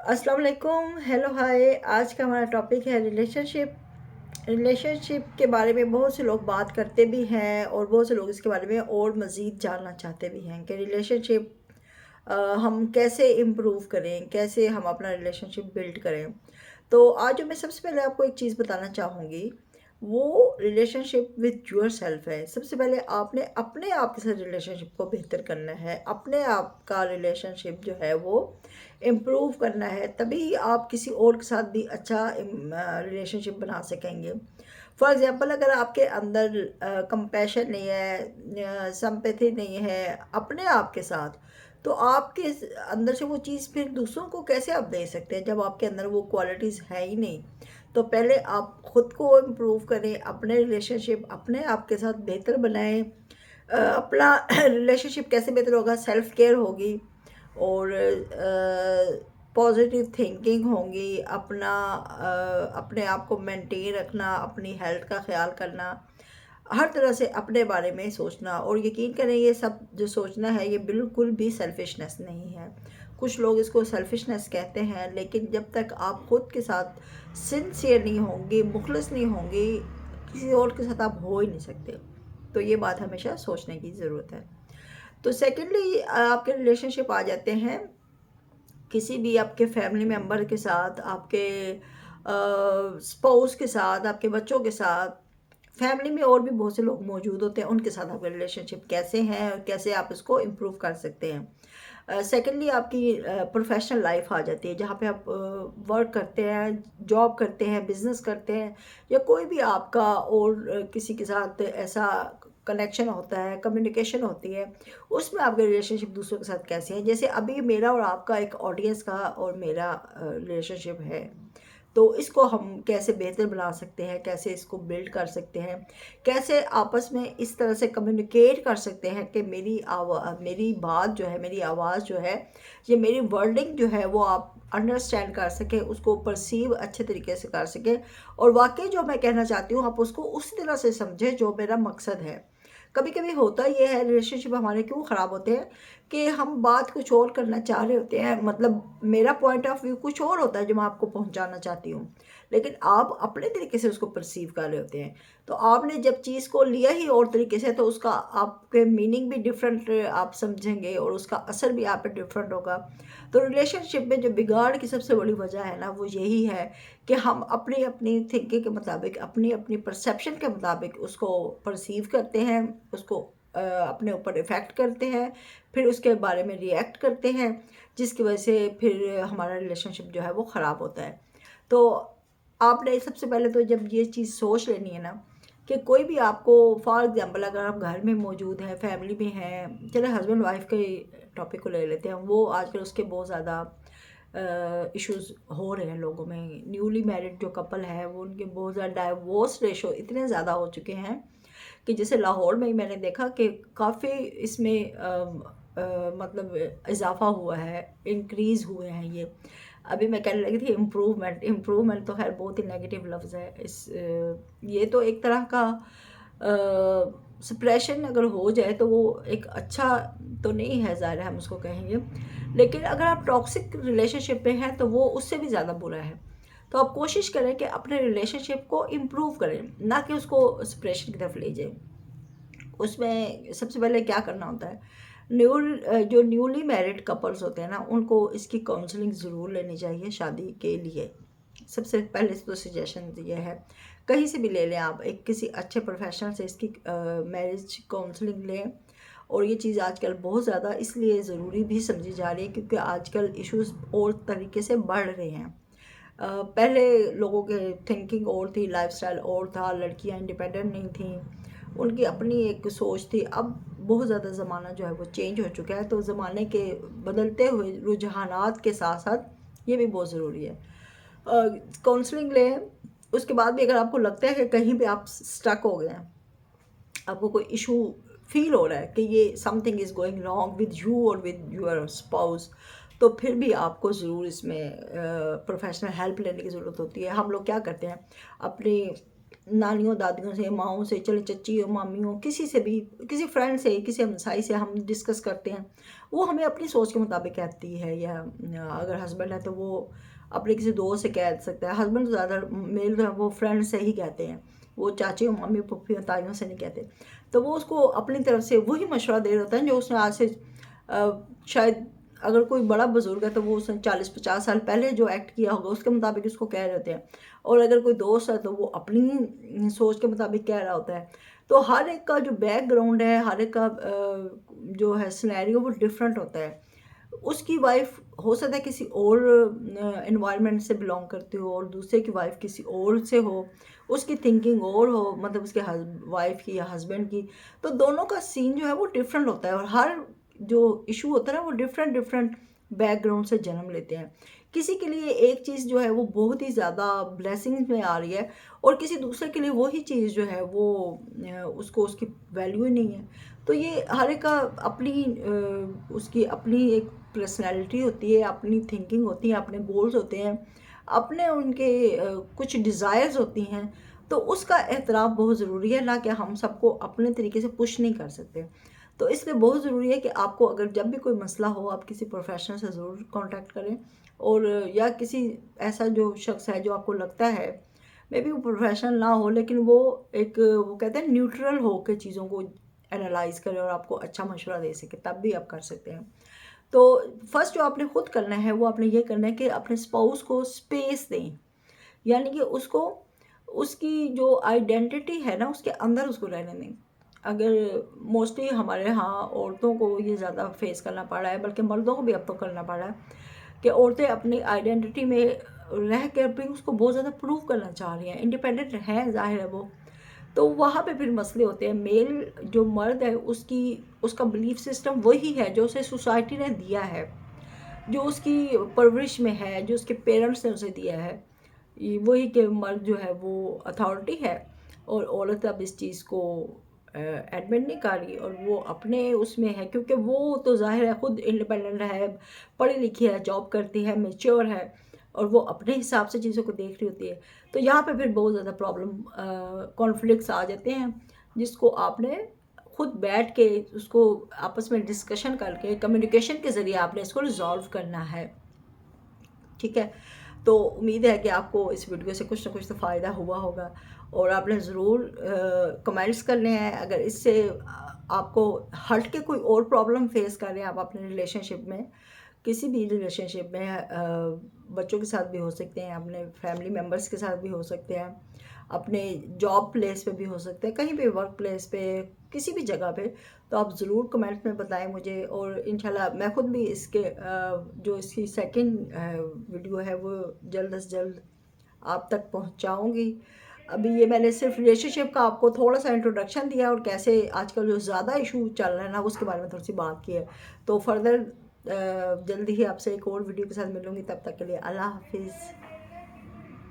अस्सलाम वालेकुम, hello hi. आज का हमारा टॉपिक है रिलेशनशिप। रिलेशनशिप के बारे में बहुत से लोग बात करते भी हैं और बहुत से लोग इसके बारे में और मज़ीद जानना चाहते भी हैं कि रिलेशनशिप हम कैसे इम्प्रूव करें, कैसे हम अपना रिलेशनशिप बिल्ड करें। तो आज जो मैं सबसे पहले आपको एक चीज़ बताना चाहूँगी, वो रिलेशनशिप विथ योर सेल्फ है। सबसे पहले आपने अपने आप के साथ रिलेशनशिप को बेहतर करना है, अपने आप का रिलेशनशिप जो है वो इम्प्रूव करना है, तभी आप किसी और के साथ भी अच्छा रिलेशनशिप बना सकेंगे। फॉर एग्ज़ाम्पल, अगर आपके अंदर कंपैशन नहीं है, सिंपैथी नहीं है अपने आप के साथ, तो आपके अंदर से वो चीज़ फिर दूसरों को कैसे आप दे सकते हैं जब आपके अंदर वो क्वालिटीज़ है ही नहीं। तो पहले आप ख़ुद को इम्प्रूव करें, अपने रिलेशनशिप अपने आप के साथ बेहतर बनाएं। अपना रिलेशनशिप कैसे बेहतर होगा? सेल्फ केयर होगी और पॉजिटिव थिंकिंग होगी, अपने आप को मेंटेन रखना, अपनी हेल्थ का ख्याल करना, हर तरह से अपने बारे में सोचना। और यकीन करें, ये सब जो सोचना है ये बिल्कुल भी सेल्फिशनेस नहीं है। कुछ लोग इसको सेल्फिशनेस कहते हैं, लेकिन जब तक आप ख़ुद के साथ सिंसियर नहीं होंगे, मुखलिस नहीं होंगे, किसी और के साथ आप हो ही नहीं सकते। तो ये बात हमेशा सोचने की ज़रूरत है। तो सेकेंडली, आपके रिलेशनशिप आ जाते हैं किसी भी आपके फैमिली मेम्बर के साथ, आपके स्पाउस के साथ, आपके बच्चों के साथ। फैमिली में और भी बहुत से लोग मौजूद होते हैं, उनके साथ आपका रिलेशनशिप कैसे हैं और कैसे आप इसको इम्प्रूव कर सकते हैं। सेकेंडली, आपकी प्रोफेशनल लाइफ आ जाती है, जहाँ पे आप वर्क करते हैं, जॉब करते हैं, बिजनेस करते हैं, या कोई भी आपका और किसी के साथ ऐसा कनेक्शन होता है, कम्युनिकेशन होती है, उसमें आपके रिलेशनशिप दूसरों के साथ कैसे हैं। जैसे अभी मेरा और आपका एक ऑडियंस का और मेरा रिलेशनशिप है, तो इसको हम कैसे बेहतर बना सकते हैं, कैसे इसको बिल्ड कर सकते हैं, कैसे आपस में इस तरह से कम्युनिकेट कर सकते हैं कि मेरी बात जो है, मेरी आवाज़ जो है, ये मेरी वर्डिंग जो है, वो आप अंडरस्टैंड कर सकें, उसको परसीव अच्छे तरीके से कर सकें, और वाकई जो मैं कहना चाहती हूँ आप उसको उसी तरह से समझें जो मेरा मकसद है। कभी कभी होता ये है, रिलेशनशिप हमारे क्यों ख़राब होते हैं कि हम बात कुछ और करना चाह रहे होते हैं, मतलब मेरा पॉइंट ऑफ व्यू कुछ और होता है जो मैं आपको पहुंचाना चाहती हूँ, लेकिन आप अपने तरीके से उसको परसीव कर रहे होते हैं। तो आपने जब चीज़ को लिया ही और तरीके से, तो उसका आपके मीनिंग भी डिफरेंट आप समझेंगे और उसका असर भी आप पे डिफरेंट होगा। तो रिलेशनशिप में जो बिगाड़ की सबसे बड़ी वजह है ना, वो यही है कि हम अपनी अपनी थिंकिंग के मुताबिक, अपनी अपनी परसेप्शन के मुताबिक उसको परसीव करते हैं, उसको अपने ऊपर इफ़ेक्ट करते हैं, फिर उसके बारे में रिएक्ट करते हैं, जिसकी वजह से फिर हमारा रिलेशनशिप जो है वो ख़राब होता है। तो आपने सबसे पहले तो जब ये चीज़ सोच लेनी है ना, कि कोई भी आपको, फॉर एग्ज़ाम्पल अगर आप घर में मौजूद हैं, फैमिली में हैं, चले हस्बैंड वाइफ के टॉपिक को ले लेते हैं, वो आजकल उसके बहुत ज़्यादा इश्यूज़ हो रहे हैं लोगों में। न्यूली मैरिड जो कपल है, वो उनके बहुत ज़्यादा डाइवोर्स रेशो इतने ज़्यादा हो चुके हैं कि जैसे लाहौर में ही मैंने देखा कि काफ़ी इसमें मतलब इजाफा हुआ है, इंक्रीज़ हुए हैं ये। अभी मैं कहने लगी थी इम्प्रूवमेंट, इम्प्रूवमेंट तो खैर बहुत ही नेगेटिव लफ्ज़ है। ये तो एक तरह का सप्रेशन अगर हो जाए तो वो एक अच्छा तो नहीं है, ज़ाहिर है हम उसको कहेंगे, लेकिन अगर आप टॉक्सिक रिलेशनशिप में हैं तो वो उससे भी ज़्यादा बुरा है। तो आप कोशिश करें कि अपने रिलेशनशिप को इम्प्रूव करें, ना कि उसको सप्रेशन की तरफ ले जाएं। उसमें सबसे पहले क्या करना होता है, जो न्यूली मैरिड कपल्स होते हैं ना, उनको इसकी काउंसलिंग ज़रूर लेनी चाहिए शादी के लिए। सबसे पहले तो सजेशन ये है, कहीं से भी ले लें आप, एक किसी अच्छे प्रोफेशनल से इसकी मैरिज काउंसलिंग लें। और ये चीज़ आजकल बहुत ज़्यादा इसलिए ज़रूरी भी समझी जा रही है क्योंकि आजकल इश्यूज़ और तरीके से बढ़ रहे हैं। पहले लोगों के थिंकिंग और थी, लाइफस्टाइल और था, लड़कियां इंडिपेंडेंट नहीं थीं, उनकी अपनी एक सोच थी। अब बहुत ज़्यादा ज़माना जो है वो चेंज हो चुका है, तो ज़माने के बदलते हुए रुझानात के साथ साथ ये भी बहुत ज़रूरी है। काउंसलिंग लें। उसके बाद भी अगर आपको लगता है कि कहीं पे आप स्टक हो गए हैं, आपको कोई इशू फील हो रहा है कि ये something is going wrong with you और विद योर स्पाउस, तो फिर भी आपको ज़रूर इसमें प्रोफेशनल हेल्प लेने की ज़रूरत होती है। हम लोग क्या करते हैं, अपनी نانیوں دادیوں سے، ماؤں سے، چلے چچی ہو، مامی ہو، کسی سے بھی، کسی فرینڈ سے، کسی ہمسائی سے ہم ڈسکس کرتے ہیں، وہ ہمیں اپنی سوچ کے مطابق کہتی ہے، یا اگر ہسبینڈ ہے تو وہ اپنے کسی دوست سے کہہ سکتا ہے. ہسبینڈ تو زیادہ میل جو ہے وہ فرینڈ سے ہی کہتے ہیں، وہ چاچی اور مامی پھپھی اور تائیوں سے نہیں کہتے. تو وہ اس کو اپنی طرف سے وہی مشورہ دے رہے ہوتا ہے جو اس نے آج سے شاید اگر کوئی بڑا بزرگ ہے تو وہ اس نے 40-50 سال پہلے جو ایکٹ کیا ہوگا اس کے مطابق اس کو کہہ رہے ہوتے ہیں، اور اگر کوئی دوست ہے تو وہ اپنی سوچ کے مطابق کہہ رہا ہوتا ہے. تو ہر ایک کا جو بیک گراؤنڈ ہے، ہر ایک کا جو ہے سینیریو وہ ڈفرینٹ ہوتا ہے. اس کی وائف ہو سکتا ہے کسی اور انوائرمنٹ سے بلانگ کرتی ہو، اور دوسرے کی وائف کسی اور سے ہو، اس کی تھنکنگ اور ہو، مطلب اس کے وائف کی یا ہسبینڈ کی. تو دونوں کا سین جو ہے وہ ڈفرینٹ ہوتا ہے، اور ہر جو ایشو ہوتا ہے نا وہ ڈفرینٹ بیک گراؤنڈ سے جنم لیتے ہیں. کسی کے لیے ایک چیز جو ہے وہ بہت ہی زیادہ بلیسنگ میں آ رہی ہے، اور کسی دوسرے کے لیے وہی چیز جو ہے وہ اس کو اس کی ویلیو ہی نہیں ہے. تو یہ ہر ایک کا اپنی اس کی اپنی ایک پرسنالٹی ہوتی ہے، اپنی تھنکنگ ہوتی ہے، اپنے گولز ہوتے ہیں، اپنے ان کے کچھ ڈیزائرز ہوتی ہیں. تو اس کا احترام بہت ضروری ہے، نہ کہ ہم سب کو اپنے طریقے سے پش نہیں کر سکتے. تو اس لیے بہت ضروری ہے کہ آپ کو اگر جب بھی کوئی مسئلہ ہو آپ کسی پروفیشنل سے ضرور کانٹیکٹ کریں، اور یا کسی ایسا جو شخص ہے جو آپ کو لگتا ہے مے بی وہ پروفیشنل نہ ہو لیکن وہ ایک وہ کہتے ہیں نیوٹرل ہو کے چیزوں کو انالائز کرے اور آپ کو اچھا مشورہ دے سکے، تب بھی آپ کر سکتے ہیں. تو فرسٹ جو آپ نے خود کرنا ہے وہ آپ نے یہ کرنا ہے کہ اپنے اسپاؤس کو اسپیس دیں، یعنی کہ اس کو اس کی جو آئیڈینٹی ہے نا اس کے اندر اس کو رہنے دیں. اگر موسٹلی ہمارے ہاں عورتوں کو یہ زیادہ فیس کرنا پڑ رہا ہے، بلکہ مردوں کو بھی اب تو کرنا پڑ رہا ہے، کہ عورتیں اپنی آئیڈینٹی میں رہ کر بھی اس کو بہت زیادہ پروو کرنا چاہ رہی ہیں. انڈیپینڈنٹ ہیں ظاہر ہے وہ، تو وہاں پہ پھر مسئلے ہوتے ہیں. میل جو مرد ہے اس کا بلیف سسٹم وہی ہے جو اسے سوسائٹی نے دیا ہے، جو اس کی پرورش میں ہے، جو اس کے پیرنٹس نے اسے دیا ہے، وہی کہ مرد جو ہے وہ اتھارٹی ہے، اور عورت اب اس چیز کو ایڈمٹ نہیں کر رہی، اور وہ اپنے اس میں ہے، کیونکہ وہ تو ظاہر ہے خود انڈیپینڈنٹ ہے، پڑھی لکھی ہے، جاب کرتی ہے، میچور ہے، اور وہ اپنے حساب سے چیزوں کو دیکھ رہی ہوتی ہے. تو یہاں پہ پھر بہت زیادہ پرابلم کانفلکٹس آ جاتے ہیں، جس کو آپ نے خود بیٹھ کے اس کو آپس میں ڈسکشن کر کے کمیونیکیشن کے ذریعے آپ نے اس کو ریزالو کرنا ہے. ٹھیک ہے، تو امید ہے کہ آپ کو اس ویڈیو سے کچھ نہ کچھ تو فائدہ ہوا ہوگا، اور آپ نے ضرور کمنٹس کرنے ہیں. اگر اس سے آپ کو ہٹ کے کوئی اور پرابلم فیس کر رہے ہیں آپ اپنے ریلیشن شپ میں، کسی بھی ریلیشن شپ میں، بچوں کے ساتھ بھی ہو سکتے ہیں، اپنے فیملی ممبرس کے ساتھ بھی ہو سکتے ہیں، اپنے جاب پلیس پہ بھی ہو سکتے ہیں، کہیں بھی ورک پلیس پہ، کسی بھی جگہ پہ، تو آپ ضرور کمنٹ میں بتائیں مجھے. اور انشاءاللہ میں خود بھی اس کے جو اس کی سیکنڈ ویڈیو ہے وہ جلد از جلد آپ تک پہنچاؤں گی. ابھی یہ میں نے صرف ریلیشن شپ کا آپ کو تھوڑا سا انٹروڈکشن دیا، اور کیسے آج کل جو زیادہ ایشو چل رہا ہے نا اس کے بارے میں تھوڑی سی بات کی ہے. تو فردر جلدی ہی آپ سے ایک اور ویڈیو کے ساتھ ملوں گی، تب تک کے لیے اللہ حافظ.